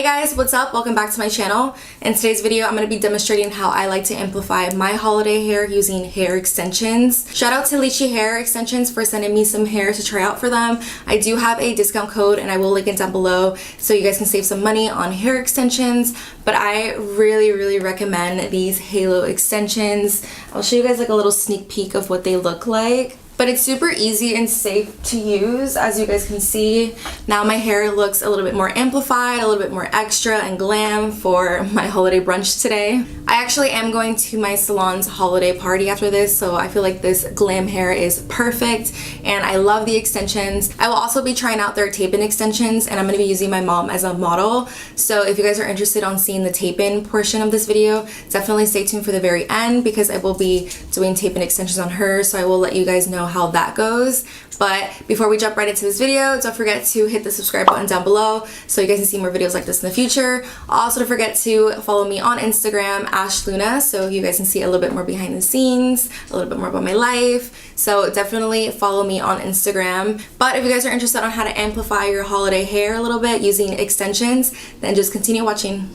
Hey guys, what's up? Welcome back to my channel. In today's video, I'm going to be demonstrating how I like to amplify my holiday hair using hair extensions. Shout out to E-litchi hair extensions for sending me some hair to try out for them. I do have a discount code and I will link it down below so you guys can save some money on hair extensions. But I really recommend these halo extensions. I'll show you guys like a little sneak peek of what they look like. But it's super easy and safe to use. As you guys can see, now my hair looks a little bit more amplified, a little bit more extra and glam for my holiday brunch today. I actually am going to my salon's holiday party after this, so I feel like this glam hair is perfect and I love the extensions. I will also be trying out their tape-in extensions and I'm going to be using my mom as a model. So if you guys are interested on seeing the tape-in portion of this video, definitely stay tuned for the very end because I will be doing tape-in extensions on her, so I will let you guys know how that goes. But before we jump right into this video, don't forget to hit the subscribe button down below so you guys can see more videos like this in the future. Also, don't forget to follow me on Instagram, AshLuna, so you guys can see a little bit more behind the scenes, a little bit more about my life. So definitely follow me on Instagram. But if you guys are interested on how to amplify your holiday hair a little bit using extensions, then just continue watching.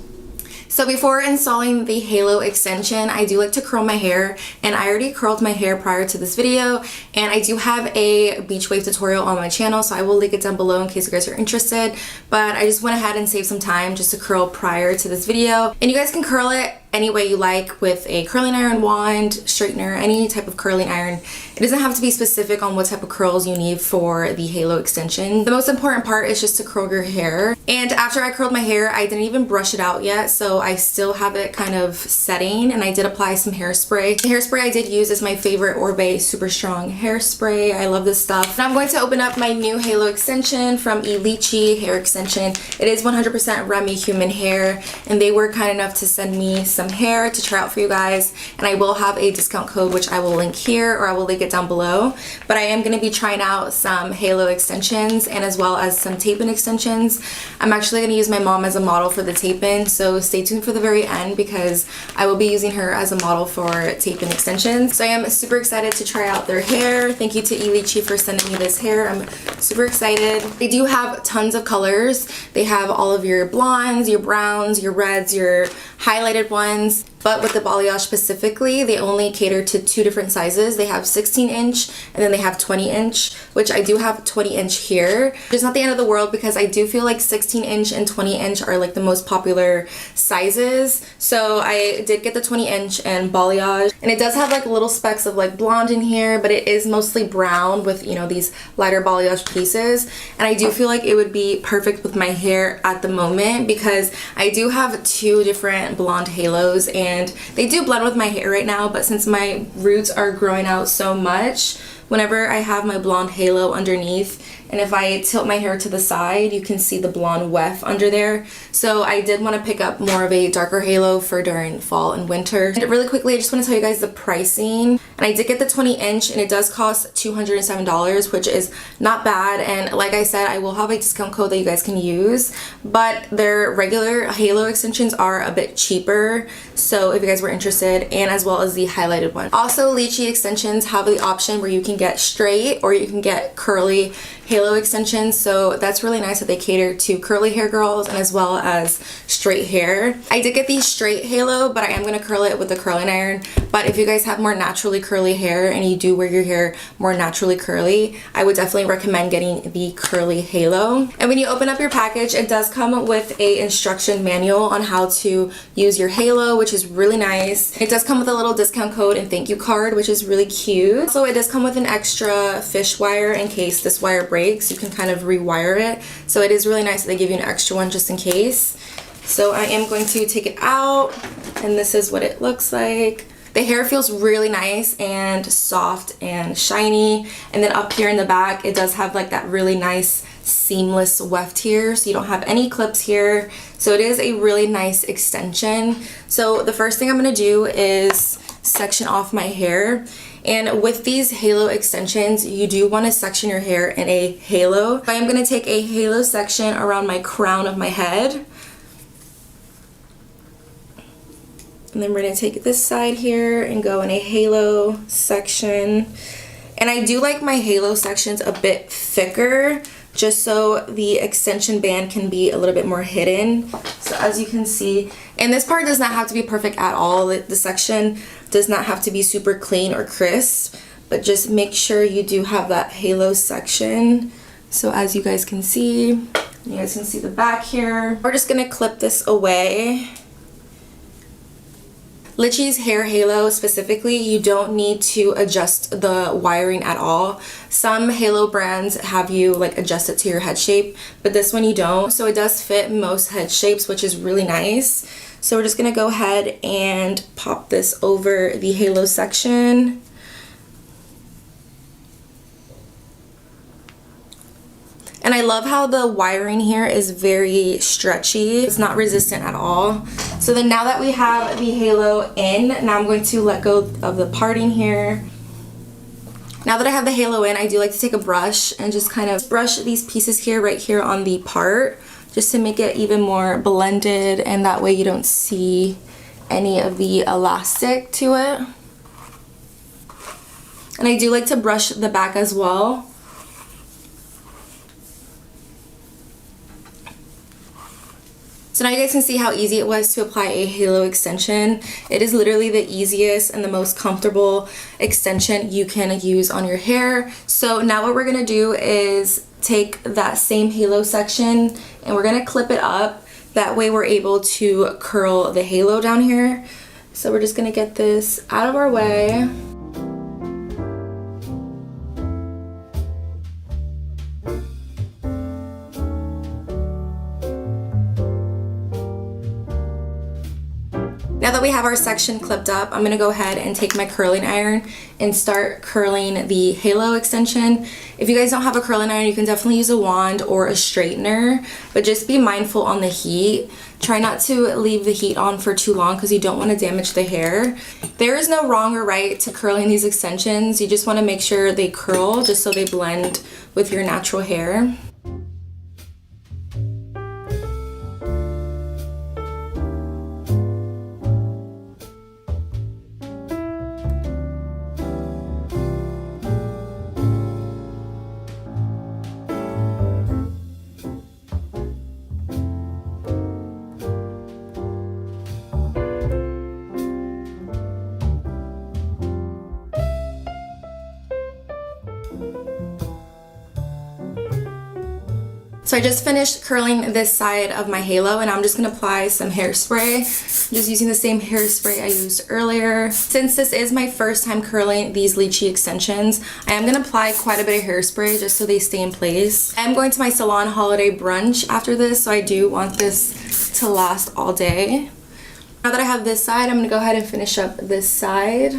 So before installing the halo extension, I do like to curl my hair, and I already curled my hair prior to this video, and I do have a beach wave tutorial on my channel, so I will link it down below in case you guys are interested. But I just went ahead and saved some time just to curl prior to this video, and you guys can curl it any way you like with a curling iron, wand, straightener, any type of curling iron. It doesn't have to be specific on what type of curls you need for the halo extension. The most important part is just to curl your hair. And after I curled my hair, I didn't even brush it out yet, so I still have it kind of setting, and I did apply some hairspray. The hairspray I did use is my favorite Orbe Super Strong hairspray. I love this stuff. Now I'm going to open up my new halo extension from E-litchi hair extension. It is 100% Remy human hair, and they were kind enough to send me some hair to try out for you guys, and I will have a discount code which I will link here, or I will link it down below. But I am going to be trying out some halo extensions and as well as some tape-in extensions. I'm actually going to use my mom as a model for the tape-in, so stay tuned for the very end because I will be using her as a model for tape-in extensions. So I am super excited to try out their hair. Thank you to E-litchi for sending me this hair. I'm super excited. They do have tons of colors. They have all of your blondes, your browns, your reds, your highlighted ones. But with the balayage specifically, they only cater to two different sizes. They have 16-inch and then they have 20-inch, which I do have 20-inch here. It's not the end of the world because I do feel like 16-inch and 20-inch are like the most popular sizes. So I did get the 20-inch and balayage, and it does have like little specks of like blonde in here, but it is mostly brown with, you know, these lighter balayage pieces. And I do feel like it would be perfect with my hair at the moment because I do have two different blonde halos, and they do blend with my hair right now, but since my roots are growing out so much, whenever I have my blonde halo underneath, and if I tilt my hair to the side, you can see the blonde weft under there. So I did want to pick up more of a darker halo for during fall and winter. And really quickly, I just want to tell you guys the pricing. And I did get the 20-inch, and it does cost $207, which is not bad. And like I said, I will have a discount code that you guys can use. But their regular halo extensions are a bit cheaper, so if you guys were interested, and as well as the highlighted one. Also, E-litchi extensions have the option where you can get straight or you can get curly halo extensions, so that's really nice that they cater to curly hair girls and as well as straight hair. I did get the straight halo, but I am going to curl it with the curling iron. But if you guys have more naturally curly hair and you do wear your hair more naturally curly, I would definitely recommend getting the curly halo. And when you open up your package, it does come with a instruction manual on how to use your halo, which is really nice. It does come with a little discount code and thank you card, which is really cute. So it does come with an extra fish wire in case this wire breaks. You can kind of rewire it, so it is really nice that they give you an extra one just in case. So I am going to take it out, and this is what it looks like. The hair feels really nice and soft and shiny, and then up here in the back it does have like that really nice seamless weft here, so you don't have any clips here. So it is a really nice extension. So the first thing I'm going to do is section off my hair. And with these halo extensions, you do want to section your hair in a halo. I am going to take a halo section around my crown of my head. And then we're going to take this side here and go in a halo section. And I do like my halo sections a bit thicker just so the extension band can be a little bit more hidden. So as you can see, and this part does not have to be perfect at all. The section does not have to be super clean or crisp, but just make sure you do have that halo section. So as you guys can see the back here. We're just gonna clip this away. Litchi's hair halo specifically, you don't need to adjust the wiring at all. Some halo brands have you like adjust it to your head shape, but this one you don't. So it does fit most head shapes, which is really nice. So we're just gonna go ahead and pop this over the halo section. And I love how the wiring here is very stretchy. It's not resistant at all. So then now that we have the halo in, now I'm going to let go of the parting here. Now that I have the halo in, I do like to take a brush and just kind of brush these pieces here, right here on the part, just to make it even more blended, and that way you don't see any of the elastic to it. And I do like to brush the back as well. So now you guys can see how easy it was to apply a halo extension. It is literally the easiest and the most comfortable extension you can use on your hair. So now what we're gonna do is take that same halo section and we're gonna clip it up. That way we're able to curl the halo down here. So we're just gonna get this out of our way. Now that we have our section clipped up, I'm gonna go ahead and take my curling iron and start curling the halo extension. If you guys don't have a curling iron, you can definitely use a wand or a straightener, but just be mindful on the heat. Try not to leave the heat on for too long because you don't want to damage the hair. There is no wrong or right to curling these extensions. You just want to make sure they curl just so they blend with your natural hair. So I just finished curling this side of my halo and I'm just going to apply some hairspray. I'm just using the same hairspray I used earlier. Since this is my first time curling these lychee extensions, I am going to apply quite a bit of hairspray just so they stay in place. I am going to my salon holiday brunch after this, so I do want this to last all day. Now that I have this side, I'm going to go ahead and finish up this side.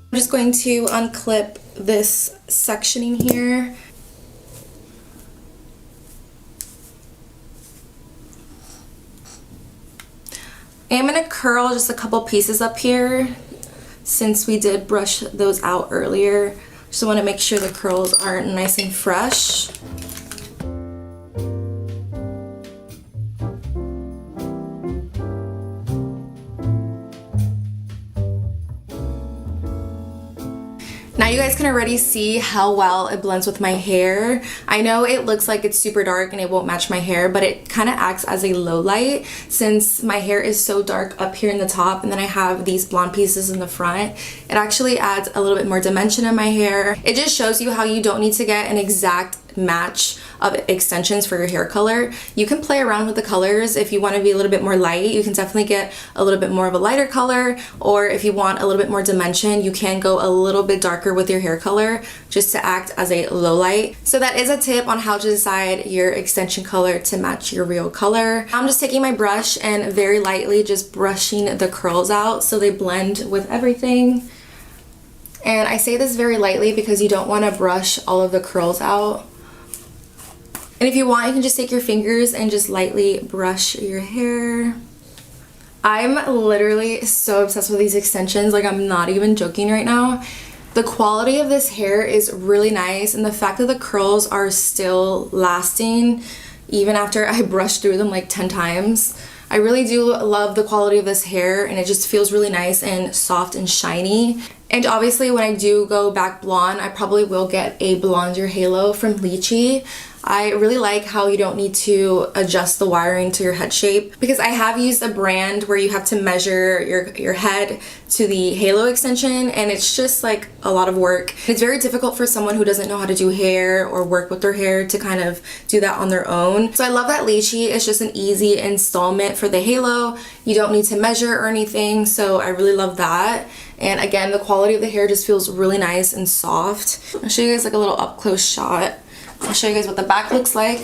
I'm just going to unclip this sectioning here. I'm going to curl just a couple pieces up here since we did brush those out earlier. Just want to make sure the curls are nice and fresh. Now you guys can already see how well it blends with my hair. I know it looks like it's super dark and it won't match my hair, but it kind of acts as a low light since my hair is so dark up here in the top and then I have these blonde pieces in the front. It actually adds a little bit more dimension in my hair. It just shows you how you don't need to get an exact perfect match of extensions for your hair color. You can play around with the colors. If you want to be a little bit more light, you can definitely get a little bit more of a lighter color, or if you want a little bit more dimension, you can go a little bit darker with your hair color just to act as a low light. So that is a tip on how to decide your extension color to match your real color. I'm just taking my brush and very lightly just brushing the curls out so they blend with everything. And I say this very lightly because you don't want to brush all of the curls out. And if you want, you can just take your fingers and just lightly brush your hair. I'm literally so obsessed with these extensions, like I'm not even joking right now. The quality of this hair is really nice, and the fact that the curls are still lasting even after I brushed through them like 10 times. I really do love the quality of this hair, and it just feels really nice and soft and shiny. And obviously when I do go back blonde, I probably will get a blonder halo from E-litchi. I really like how you don't need to adjust the wiring to your head shape, because I have used a brand where you have to measure your head to the halo extension, and it's just like a lot of work. It's very difficult for someone who doesn't know how to do hair or work with their hair to kind of do that on their own. So I love that E-litchi is just an easy installment for the halo. You don't need to measure or anything, so I really love that. And again, the quality of the hair just feels really nice and soft. I'll show you guys like a little up close shot. I'll show you guys what the back looks like.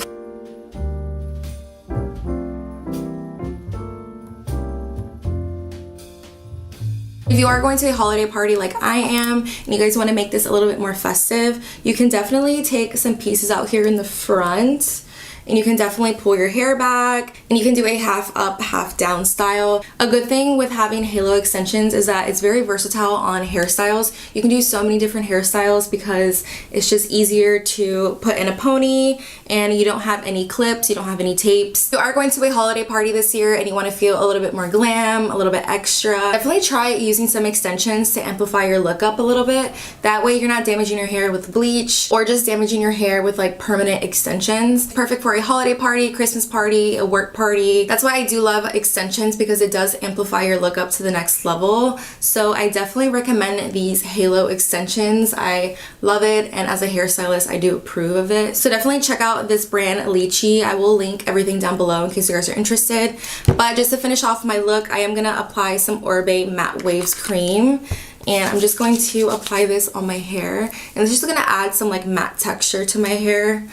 If you are going to a holiday party like I am, and you guys want to make this a little bit more festive, you can definitely take some pieces out here in the front, and you can definitely pull your hair back, and you can do a half up, half down style. A good thing with having halo extensions is that it's very versatile on hairstyles. You can do so many different hairstyles because it's just easier to put in a pony, and you don't have any clips, you don't have any tapes. If you are going to a holiday party this year and you want to feel a little bit more glam, a little bit extra, definitely try using some extensions to amplify your look up a little bit. That way you're not damaging your hair with bleach or just damaging your hair with like permanent extensions. Perfect for a holiday party, Christmas party, a work party. That's why I do love extensions, because it does amplify your look up to the next level. So I definitely recommend these halo extensions. I love it, and as a hairstylist I do approve of it. So definitely check out this brand E-litchi. I will link everything down below in case you guys are interested. But just to finish off my look, I am gonna apply some Orbe Matte Waves cream, and I'm just going to apply this on my hair, and it's just gonna add some like matte texture to my hair.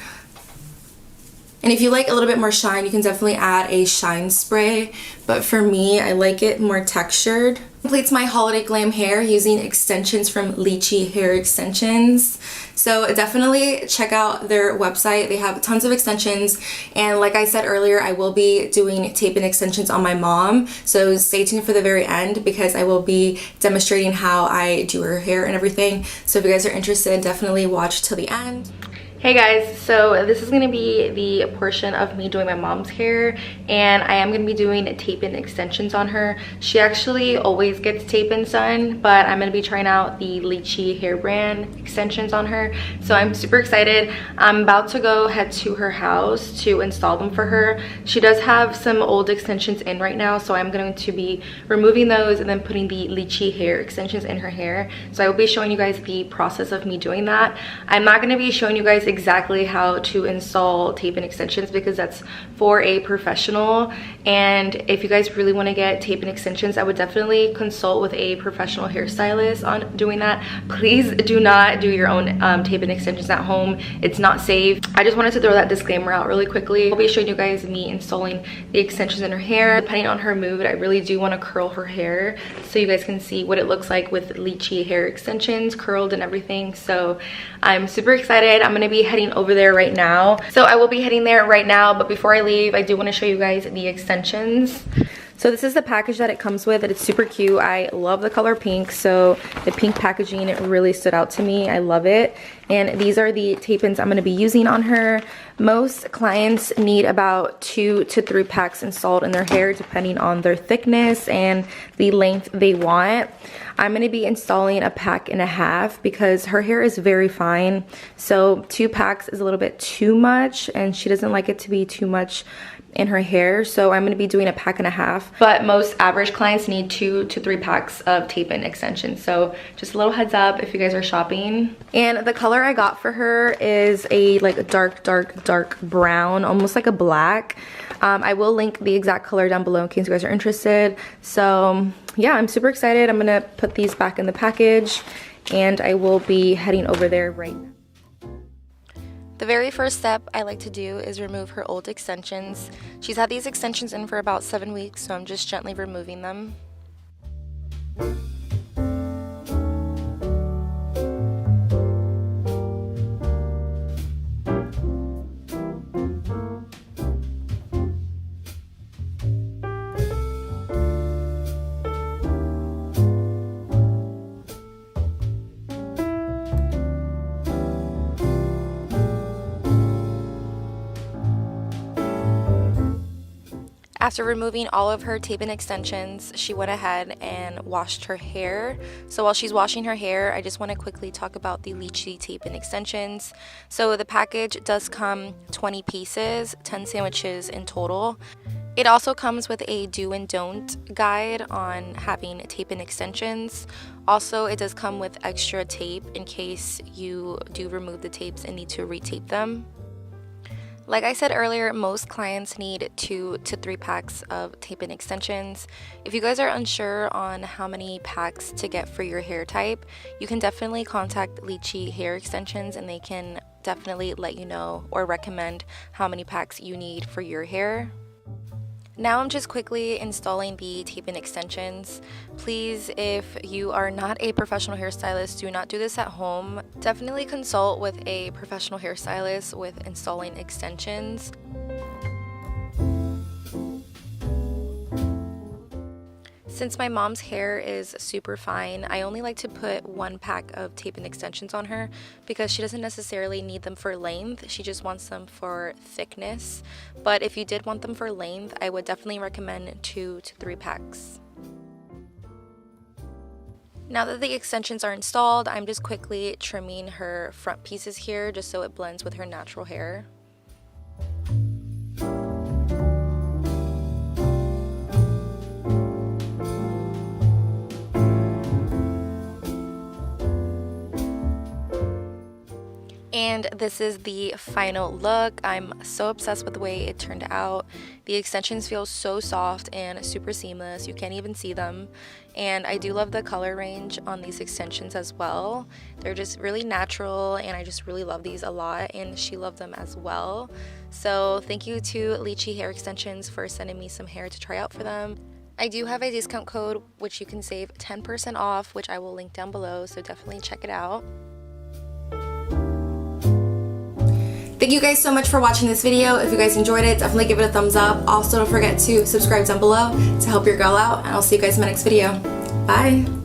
And if you like a little bit more shine, you can definitely add a shine spray, but for me, I like it more textured. Completes my holiday glam hair using extensions from E-litchi hair extensions. So definitely check out their website. They have tons of extensions, and like I said earlier, I will be doing tape-in extensions on my mom, so stay tuned for the very end because I will be demonstrating how I do her hair and everything. So if you guys are interested, definitely watch till the end. Hey guys, so this is going to be the portion of me doing my mom's hair, and I am going to be doing tape-in extensions on her. She actually always gets tape-ins done, but I'm going to be trying out the E-litchi hair brand extensions on her. So I'm super excited. I'm about to go head to her house to install them for her. She does have some old extensions in right now, so I'm going to be removing those and then putting the E-litchi hair extensions in her hair. So I will be showing you guys the process of me doing that. I'm not going to be showing you guys exactly how to install tape-in extensions because that's for a professional, and if you guys really want to get tape-in extensions, I would definitely consult with a professional hairstylist on doing that. Please do not do your own tape-in extensions at home. It's not safe. I just wanted to throw that disclaimer out really quickly. I'll be showing you guys me installing the extensions in her hair. Depending on her mood, I really do want to curl her hair so you guys can see what it looks like with E-litchi hair extensions curled and everything. So I'm super excited. I'm gonna be heading over there right now. So I will be heading there right now, but before I leave, I do want to show you guys the extensions. So this is the package that it comes with, and it's super cute. I love the color pink, so the pink packaging, it really stood out to me. I love it. And these are the tape-ins I'm going to be using on her. Most clients need about 2 to 3 packs installed in their hair depending on their thickness and the length they want. I'm going to be installing a pack and a half because her hair is very fine. So 2 packs is a little bit too much, and she doesn't like it to be too much in her hair, so I'm going to be doing a pack and a half. But most average clients need 2 to 3 packs of tape-in extensions, so just a little heads up if you guys are shopping. And the color I got for her is a like dark brown, almost like a black. I will link the exact color down below in case you guys are interested. So yeah, I'm super excited. I'm gonna put these back in the package and I will be heading over there right now. The very first step I like to do is remove her old extensions. She's had these extensions in for about 7 weeks, so I'm just gently removing them. After removing all of her tape-in extensions, she went ahead and washed her hair. So while she's washing her hair, I just want to quickly talk about the E-litchi tape-in extensions. So the package does come 20 pieces, 10 sandwiches in total. It also comes with a do and don't guide on having tape-in extensions. Also, it does come with extra tape in case you do remove the tapes and need to retape them. Like I said earlier, most clients need 2 to 3 packs of tape-in extensions. If you guys are unsure on how many packs to get for your hair type, you can definitely contact E-litchi Hair Extensions and they can definitely let you know or recommend how many packs you need for your hair. Now I'm just quickly installing the tape-in extensions. Please, if you are not a professional hairstylist, do not do this at home. Definitely consult with a professional hairstylist with installing extensions. Since my mom's hair is super fine, I only like to put 1 pack of tape-in extensions on her because she doesn't necessarily need them for length, she just wants them for thickness. But if you did want them for length, I would definitely recommend 2 to 3 packs. Now that the extensions are installed, I'm just quickly trimming her front pieces here just so it blends with her natural hair. And this is the final look. I'm so obsessed with the way it turned out. The extensions feel so soft and super seamless. You can't even see them. And I do love the color range on these extensions as well. They're just really natural and I just really love these a lot, and she loved them as well. So thank you to E-litchi Hair Extensions for sending me some hair to try out for them. I do have a discount code which you can save 10% off, which I will link down below, so definitely check it out. Thank you guys so much for watching this video. If you guys enjoyed it, definitely give it a thumbs up. Also, don't forget to subscribe down below to help your girl out, and I'll see you guys in my next video. Bye!